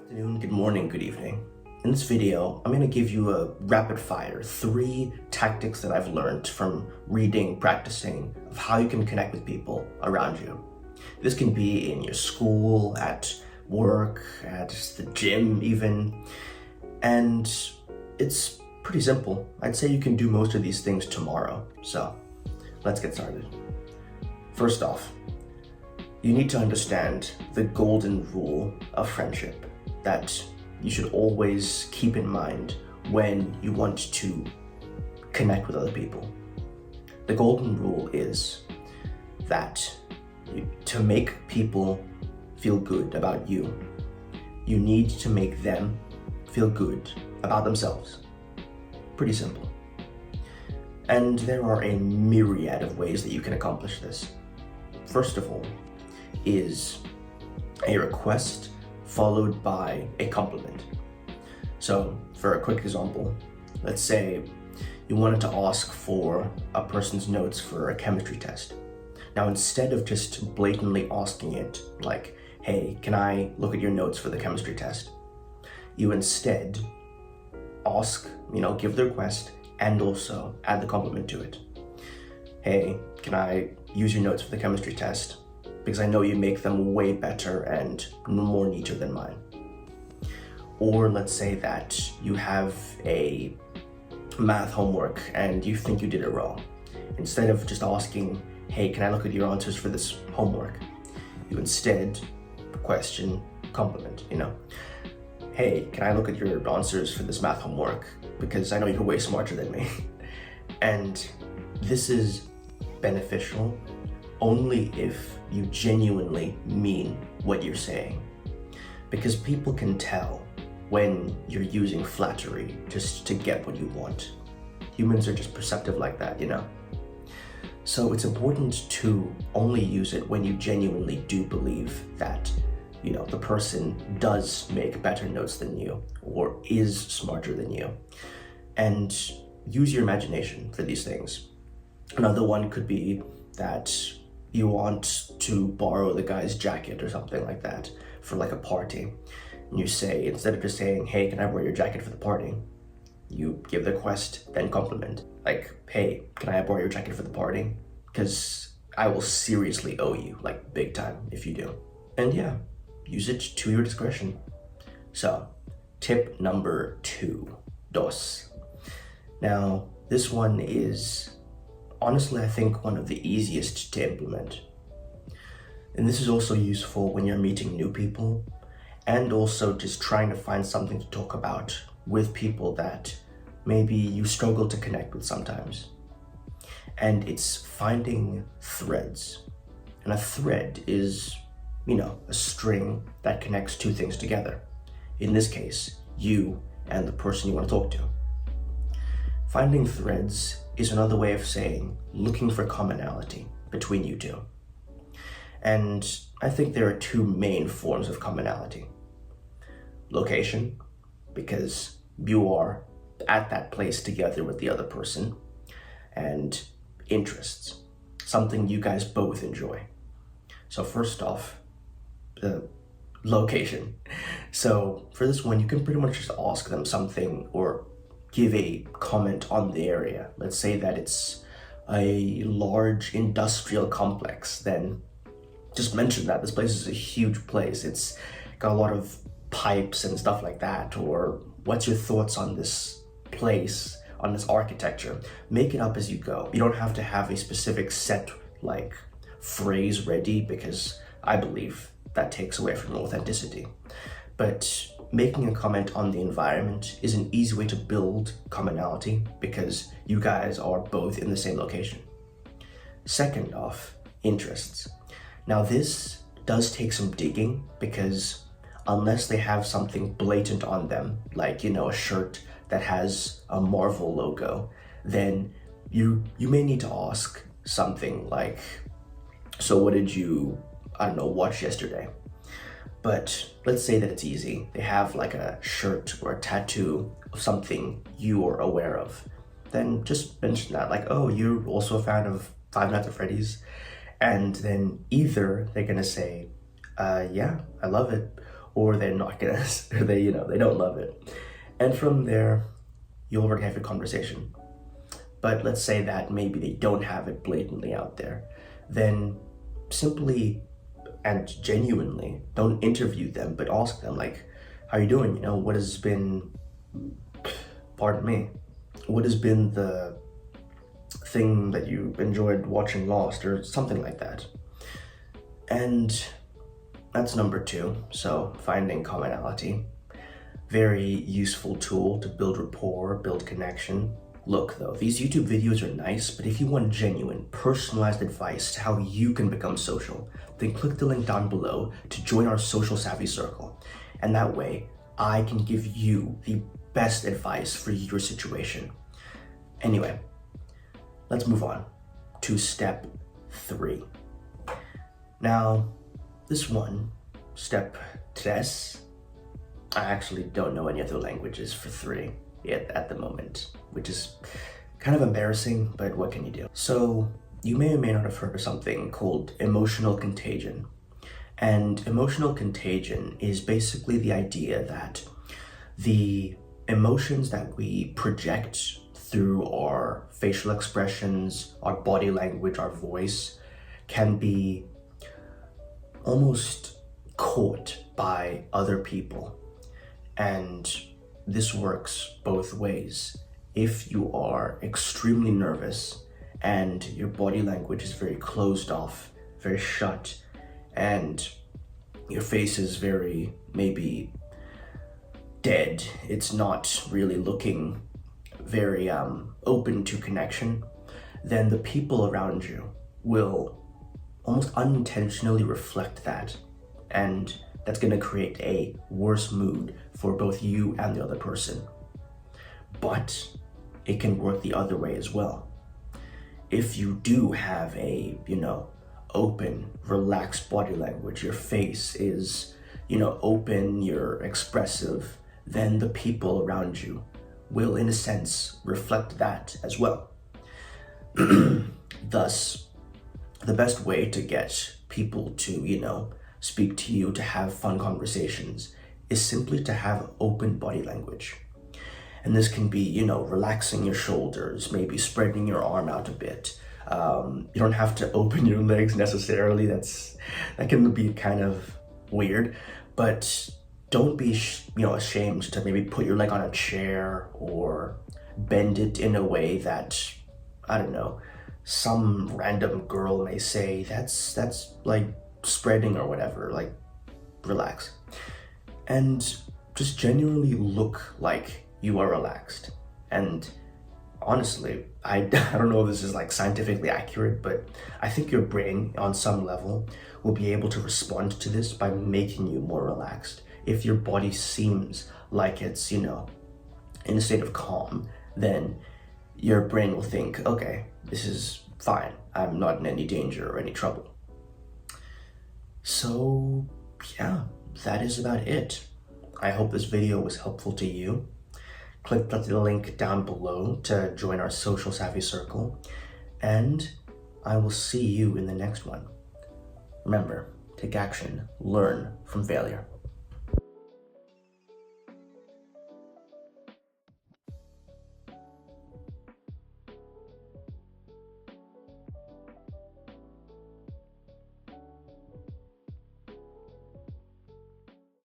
Afternoon, good morning, good evening. In this video, I'm going to give you a rapid fire 3 tactics that I've learned from reading, practicing, of how you can connect with people around you. This can be in your school, at work, at the gym even, and it's pretty simple. I'd say you can do most of these things tomorrow, so let's get started. First off, you need to understand the golden rule of friendship that you should always keep in mind when you want to connect with other people. The golden rule is that to make people feel good about you, you need to make them feel good about themselves. Pretty simple. And there are a myriad of ways that you can accomplish this. First of all, is a request followed by a compliment. So for a quick example, let's say you wanted to ask for a person's notes for a chemistry test. Now instead of just blatantly asking it like, hey, can I look at your notes for the chemistry test? You instead ask, give the request and also add the compliment to it. Hey, can I use your notes for the chemistry test? Because I know you make them way better and more neater than mine. Or let's say that you have a math homework and you think you did it wrong. Instead of just asking, hey, can I look at your answers for this homework? You instead question, compliment, Hey, can I look at your answers for this math homework? Because I know you're way smarter than me. And this is beneficial only if you genuinely mean what you're saying. Because people can tell when you're using flattery just to get what you want. Humans are just perceptive like that, So it's important to only use it when you genuinely do believe that, the person does make better notes than you or is smarter than you. And use your imagination for these things. Another one could be that you want to borrow the guy's jacket or something like that for like a party. And you say, instead of just saying, hey, can I borrow your jacket for the party? You give the request, then compliment. Like, hey, can I borrow your jacket for the party? Because I will seriously owe you, like big time, if you do. And yeah, use it to your discretion. So, tip number 2, dos. Now, this one is honestly, I think one of the easiest to implement. And this is also useful when you're meeting new people and also just trying to find something to talk about with people that maybe you struggle to connect with sometimes. And it's finding threads. And a thread is, a string that connects 2 things together. In this case, you and the person you want to talk to. Finding threads is another way of saying looking for commonality between you two. And I think there are 2 main forms of commonality. Location, because you are at that place together with the other person, and interests, something you guys both enjoy. So first off, the location. So for this one, you can pretty much just ask them something or give a comment on the area. Let's say that it's a large industrial complex, then just mention that this place is a huge place. It's got a lot of pipes and stuff like that. Or what's your thoughts on this place, on this architecture? Make it up as you go. You don't have to have a specific set phrase ready, because I believe that takes away from authenticity. But making a comment on the environment is an easy way to build commonality because you guys are both in the same location. Second off, interests. Now this does take some digging because unless they have something blatant on them, like, a shirt that has a Marvel logo, then you may need to ask something like, so what did you, watch yesterday? But let's say that it's easy. They have like a shirt or a tattoo of something you are aware of. Then just mention that, like, oh, you're also a fan of Five Nights at Freddy's? And then either they're gonna say, yeah, I love it, or they're not gonna, or they don't love it. And from there, you already have your conversation. But let's say that maybe they don't have it blatantly out there. Then simply and genuinely don't interview them, but ask them, like, how are you doing? What has been, pardon me, what has been the thing that you enjoyed watching Lost, or something like that. And that's number 2. So finding commonality. Very useful tool to build rapport, build connection. Look though, these YouTube videos are nice, but if you want genuine, personalized advice to how you can become social, then click the link down below to join our social savvy circle. And that way, I can give you the best advice for your situation. Anyway, let's move on to step 3. Now, this one, step 3, I actually don't know any other languages for 3 yet at the moment, which is kind of embarrassing, but what can you do? So you may or may not have heard of something called emotional contagion. And emotional contagion is basically the idea that the emotions that we project through our facial expressions, our body language, our voice, can be almost caught by other people. And this works both ways. If you are extremely nervous and your body language is very closed off, very shut, and your face is very, maybe, dead, it's not really looking very open to connection, then the people around you will almost unintentionally reflect that, and that's going to create a worse mood for both you and the other person. But it can work the other way as well. If you do have a, open, relaxed body language, your face is, open, you're expressive, then the people around you will, in a sense, reflect that as well. Thus, the best way to get people to, speak to you, to have fun conversations, is simply to have open body language. And this can be, relaxing your shoulders, maybe spreading your arm out a bit. You don't have to open your legs necessarily. That can be kind of weird, but don't be, ashamed to maybe put your leg on a chair or bend it in a way that, I don't know, some random girl may say, that's like spreading or whatever. Like, relax. And just genuinely look like you are relaxed. And honestly, I don't know if this is like scientifically accurate, but I think your brain on some level will be able to respond to this by making you more relaxed. If your body seems like it's, in a state of calm, then your brain will think, okay, this is fine. I'm not in any danger or any trouble. So yeah, that is about it. I hope this video was helpful to you. Click the link down below to join our social savvy circle, and I will see you in the next one. Remember, take action, learn from failure.